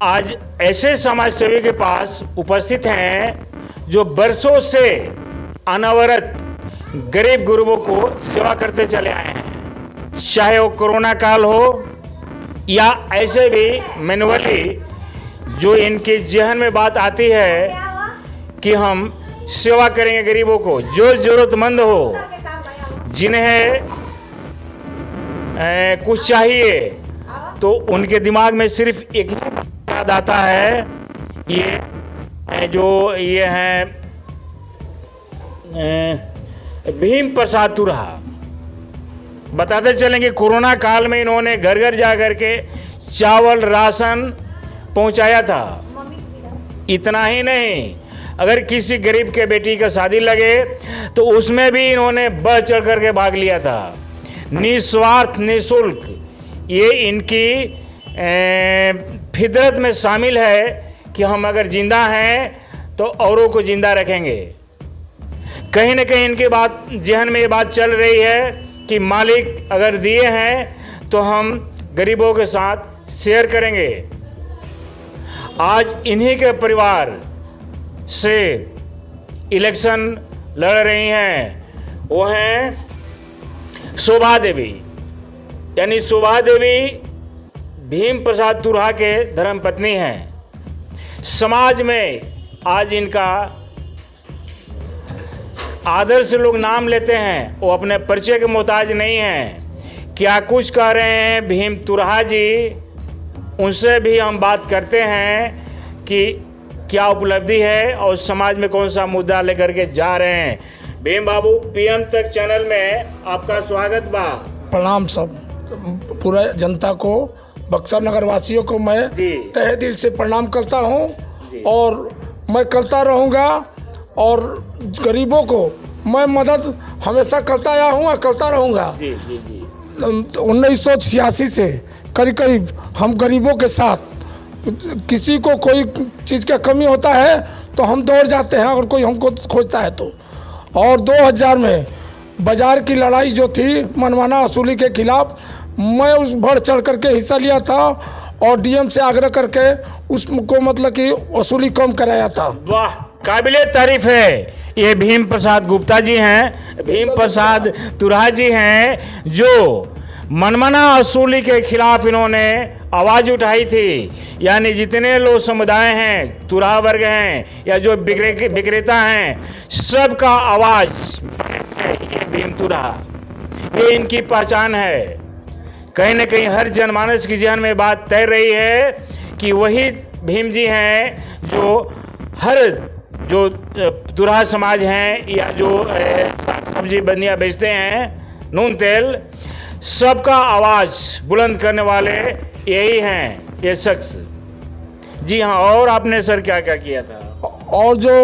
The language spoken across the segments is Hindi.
आज ऐसे समाज सेवी के पास उपस्थित हैं जो बरसों से अनवरत गरीब गुरबों को सेवा करते चले आए हैं, चाहे वो कोरोना काल हो या ऐसे भी मैनुअली जो इनके जहन में बात आती है कि हम सेवा करेंगे गरीबों को, जो ज़रूरतमंद हो, जिन्हें कुछ चाहिए, तो उनके दिमाग में सिर्फ एक याद आता है, ये हैं भीम प्रसाद तुरहा। बताते चलेंगे कोरोना काल में इन्होंने घर घर जा कर के चावल राशन पहुंचाया था। इतना ही नहीं, अगर किसी गरीब के बेटी का शादी लगे तो उसमें भी इन्होंने बढ़ चढ़ करके भाग लिया था। निस्वार्थ निःशुल्क, ये इनकी फितरत में शामिल है कि हम अगर जिंदा हैं तो औरों को जिंदा रखेंगे। कहीं ना कहीं इनके बात जहन में ये बात चल रही है कि मालिक अगर दिए हैं तो हम गरीबों के साथ शेयर करेंगे। आज इन्हीं के परिवार से इलेक्शन लड़ रही हैं, वो हैं शोभा देवी। यानी शोभा देवी भीम प्रसाद तुरहा के धर्मपत्नी हैं। समाज में आज इनका आदर्श लोग नाम लेते हैं, वो अपने परिचय के मोहताज नहीं हैं। क्या कुछ कह रहे हैं भीम तुरहा जी, उनसे भी हम बात करते हैं कि क्या उपलब्धि है और समाज में कौन सा मुद्दा लेकर के जा रहे हैं। भीम बाबू, पीएम तक चैनल में आपका स्वागत बा। प्रणाम सब पूरा जनता को, बक्सर नगर वासियों को मैं तहे दिल से प्रणाम करता हूं और मैं करता रहूंगा और गरीबों को मैं मदद हमेशा करता आया हूं और करता रहूंगा। 1986 से करीब हम गरीबों के साथ, किसी को कोई चीज़ का कमी होता है तो हम दौड़ जाते हैं अगर कोई हमको खोजता है तो। और 2000 में बाज़ार की लड़ाई जो थी मनमाना वसूली के खिलाफ, मैं उस बढ़ चढ़ करके हिस्सा लिया था और डीएम से आग्रह करके उसको मतलब कि वसूली कम कराया था। वाह, काबिले तारीफ है। ये भीम प्रसाद गुप्ता जी हैं, भीम प्रसाद तुरहा जी हैं, जो मनमाना वसूली के खिलाफ इन्होंने आवाज़ उठाई थी। यानी जितने लोग समुदाय हैं, तुरहा वर्ग हैं या जो विक्रेता हैं, सबका आवाज़ ये भीम तुरहा, ये इनकी पहचान है। कहीं ना कहीं हर जनमानस की जहन में बात तैर रही है कि वही भीम जी हैं जो हर जो तुरहा समाज हैं या जो सब्जी बनिया बेचते हैं, नून तेल, सबका आवाज़ बुलंद करने वाले यही हैं, ये शख्स। जी हाँ, और आपने सर क्या क्या किया था? और जो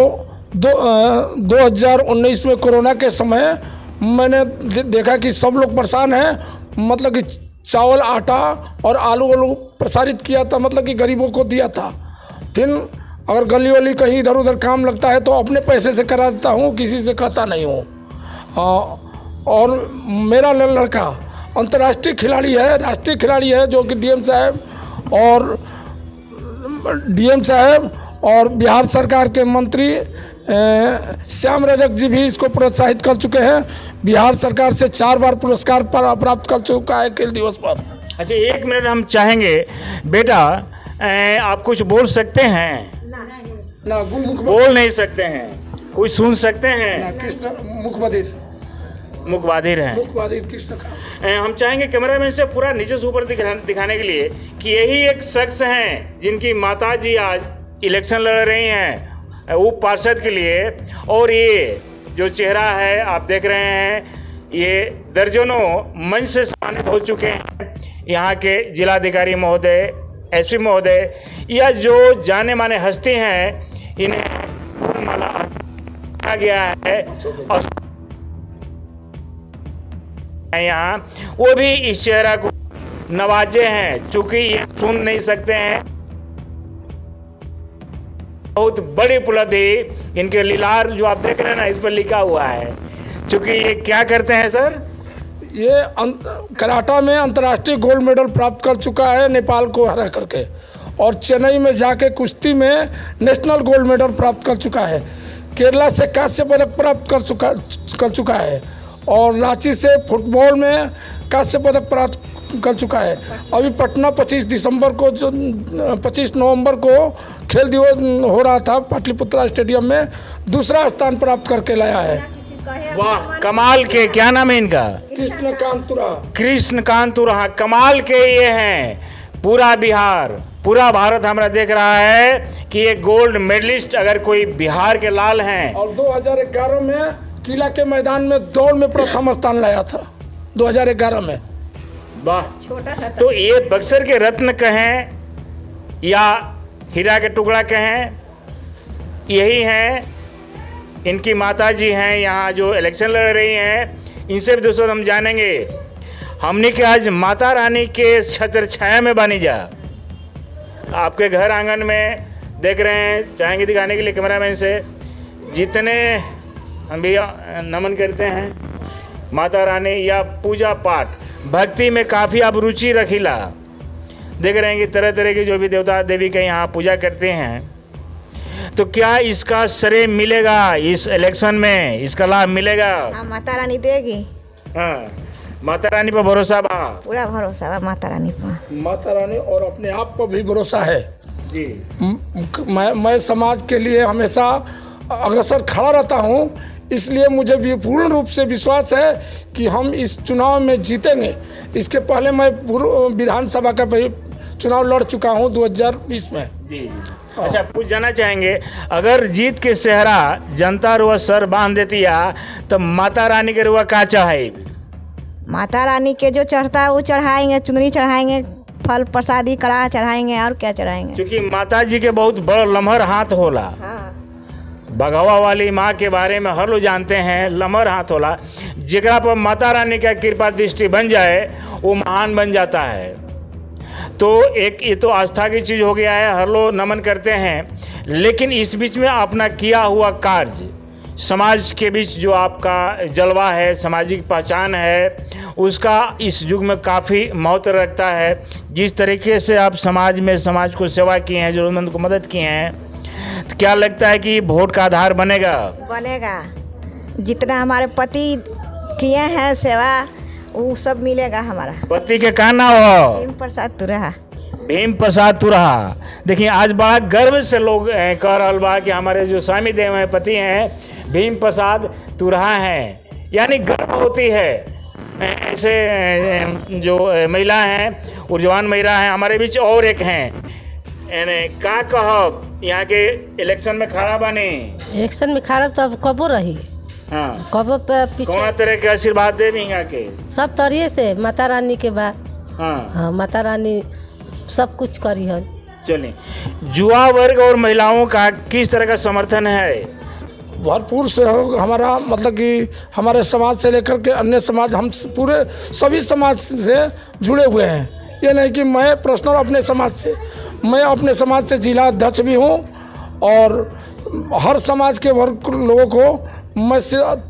2019 में कोरोना के समय मैंने देखा कि सब लोग परेशान हैं, मतलब कि चावल आटा और आलू प्रसारित किया था, मतलब कि गरीबों को दिया था। फिर अगर गली वली कहीं इधर उधर काम लगता है तो अपने पैसे से करा देता हूँ, किसी से कहता नहीं हूँ। और मेरा लड़का अंतर्राष्ट्रीय खिलाड़ी है, राष्ट्रीय खिलाड़ी है, जो कि डीएम साहब और बिहार सरकार के मंत्री श्याम रजक जी भी इसको प्रोत्साहित कर चुके हैं। बिहार सरकार से 4 बार पुरस्कार प्राप्त कर चुका है खेल दिवस पर। अच्छा, 1 मिनट हम चाहेंगे बेटा, आप कुछ बोल सकते हैं? ना, बोल नहीं सकते हैं, कुछ सुन सकते हैं? कृष्ण मुखबधिर हैं, मुखबधिर कृष्ण का। हम चाहेंगे कैमरामैन से पूरा नीचे से ऊपर दिखाने के लिए कि यही एक शख्स हैं जिनकी माता जी आज इलेक्शन लड़ रही हैं उप पार्षद के लिए। और ये जो चेहरा है आप देख रहे हैं, ये दर्जनों मंच से सम्मानित हो चुके हैं। यहाँ के जिलाधिकारी महोदय, एसपी महोदय या जो जाने माने हस्ती हैं, इन्हें माला दिया गया है और यहाँ वो भी इस चेहरा को नवाजे हैं। चूंकि ये सुन नहीं सकते हैं, बहुत बड़ी उपलब्धि इनके लीलार जो आप देख रहे हैं ना, इस पर लिखा हुआ है। चूंकि ये क्या करते हैं सर? ये कराटा में अंतर्राष्ट्रीय गोल्ड मेडल प्राप्त कर चुका है नेपाल को हरा करके, और चेन्नई में जाके कुश्ती में नेशनल गोल्ड मेडल प्राप्त कर चुका है। केरला से कांस्य पदक प्राप्त कर चुका है, और रांची से फुटबॉल में कांस्य पदक प्राप्त कर चुका है। अभी पटना 25 नवंबर को खेल दिवस हो रहा था, पाटलिपुत्रा स्टेडियम में दूसरा स्थान प्राप्त करके लाया है। वाह, कमाल के, क्या नाम है इनका? कृष्णकांत तुरा। कमाल के ये हैं। पूरा बिहार, पूरा भारत हमारा देख रहा है कि ये गोल्ड मेडलिस्ट अगर कोई बिहार के लाल हैं। और 2011 में किला के मैदान में दौड़ में प्रथम स्थान लाया था 2011 में। वाह, तो ये बक्सर के रत्न कहें या हीरा के टुकड़ा कहें, यही हैं। इनकी माता जी हैं यहाँ जो इलेक्शन लड़ रही हैं। इनसे भी दोस्तों हम जानेंगे। हमने के आज माता रानी के छत्र छाया में बनी जा, आपके घर आंगन में देख रहे हैं। चाहेंगे दिखाने के लिए कैमरामैन से, जितने हम भी नमन करते हैं माता रानी या पूजा पाठ भक्ति में काफ़ी आप रुचि रखीला। देख रहे हैं कि तरह तरह के जो भी देवता देवी के यहाँ पूजा करते हैं, तो क्या इसका श्रेय मिलेगा इस इलेक्शन में? इसका लाभ मिलेगा? हाँ, माता रानी देगी। हाँ, माता रानी पर भरोसा बा? पूरा भरोसा बा माता रानी पर। माता रानी और अपने आप पर भी भरोसा है जी। मैं समाज के लिए हमेशा अग्रसर खड़ा रहता हूँ, इसलिए मुझे भी पूर्ण रूप से विश्वास है कि हम इस चुनाव में जीतेंगे। इसके पहले मैं विधानसभा का चुनाव लड़ चुका हूँ 2020 में जी। अच्छा, पूछ जाना चाहेंगे, अगर जीत के सेहरा जनता रुआ सर बांध देती है तो माता रानी के रुआ का चाहे? माता रानी के जो चढ़ता है वो चढ़ाएंगे, चुनरी चढ़ाएंगे, फल प्रसादी कड़ा चढ़ाएंगे, और क्या चढ़ाएंगे। क्योंकि माता जी के बहुत बड़ा लम्हर हाथ होला। हाँ। भगवा वाली माँ के बारे में हर लोग जानते हैं, लम्हर हाथ होला। जेकरा पर माता रानी का कृपा दृष्टि बन जाए वो महान बन जाता है। तो एक ये तो आस्था की चीज़ हो गया है, हर लोग नमन करते हैं। लेकिन इस बीच में अपना किया हुआ कार्य, समाज के बीच जो आपका जलवा है, सामाजिक पहचान है, उसका इस युग में काफ़ी महत्व रखता है। जिस तरीके से आप समाज को सेवा किए हैं, ज़रूरतमंद को मदद किए हैं, तो क्या लगता है कि वोट का आधार बनेगा? बनेगा। जितना हमारे पति किए हैं सेवा, वो सब मिलेगा हमारा। पति के का नाम हो? भीम प्रसाद तुरहा। भीम प्रसाद तुरहा। देखिए, आज बड़ा गर्व से लोग कह रहा बा कि हमारे जो स्वामी देव हैं, पति हैं, भीम प्रसाद तुरहा हैं। यानी गर्व होती है। ऐसे जो महिला हैं, ऊर्जवान महिला हैं हमारे बीच। और एक हैं, का कहब यहाँ के इलेक्शन में खड़ा बने? इलेक्शन में खड़ा तो अब कबो रही। हाँ, कबो पे पीछे कौन तरह के आशीर्वाद दे यहाँ के? सब तरिए से माता रानी के बाद। हाँ, हाँ, माता रानी सब कुछ करी है। चलिए, युवा वर्ग और महिलाओं का किस तरह का समर्थन है? भरपूर से हो। हमारा मतलब कि हमारे समाज से लेकर के अन्य समाज, हम पूरे सभी समाज से जुड़े हुए हैं। ये नहीं कि मैं पर्सनल अपने समाज से, मैं अपने समाज से जिला अध्यक्ष भी हूँ, और हर समाज के वर्ग लोगों को मैं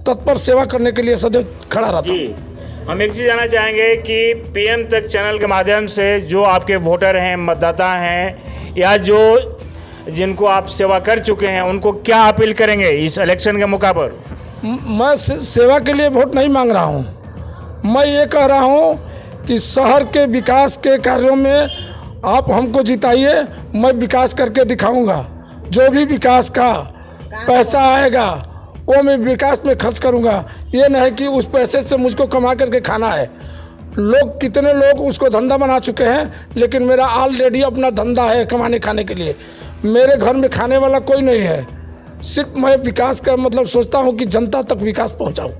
तत्पर सेवा करने के लिए सदैव खड़ा रहता हूँ। हम एक चीज़ जानना चाहेंगे कि पीएम तक चैनल के माध्यम से जो आपके वोटर हैं, मतदाता हैं, या जो जिनको आप सेवा कर चुके हैं, उनको क्या अपील करेंगे इस इलेक्शन के मौका पर? मैं सेवा के लिए वोट नहीं मांग रहा हूँ। मैं ये कह रहा हूँ कि शहर के विकास के कार्यों में आप हमको जिताइए, मैं विकास करके दिखाऊंगा। जो भी विकास का पैसा आएगा वो मैं विकास में खर्च करूंगा। ये नहीं कि उस पैसे से मुझको कमा करके खाना है। लोग, कितने लोग उसको धंधा बना चुके हैं, लेकिन मेरा ऑलरेडी अपना धंधा है कमाने खाने के लिए। मेरे घर में खाने वाला कोई नहीं है। सिर्फ मैं विकास का मतलब सोचता हूँ कि जनता तक विकास पहुँचाऊँ।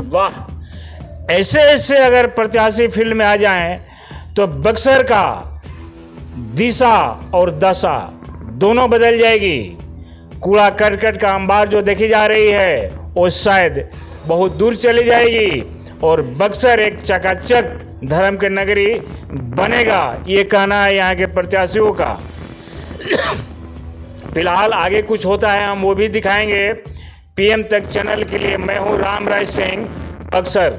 वाह, ऐसे ऐसे अगर प्रत्याशी फील्ड में आ जाएं तो बक्सर का दिशा और दशा दोनों बदल जाएगी। कूड़ा करकट का अंबार जो देखी जा रही है वो शायद बहुत दूर चली जाएगी, और बक्सर एक चकाचक धर्म के नगरी बनेगा। ये कहना है यहाँ के प्रत्याशियों का। फिलहाल आगे कुछ होता है हम वो भी दिखाएंगे। पीएम तक चैनल के लिए मैं हूँ राम राज सिंह, बक्सर।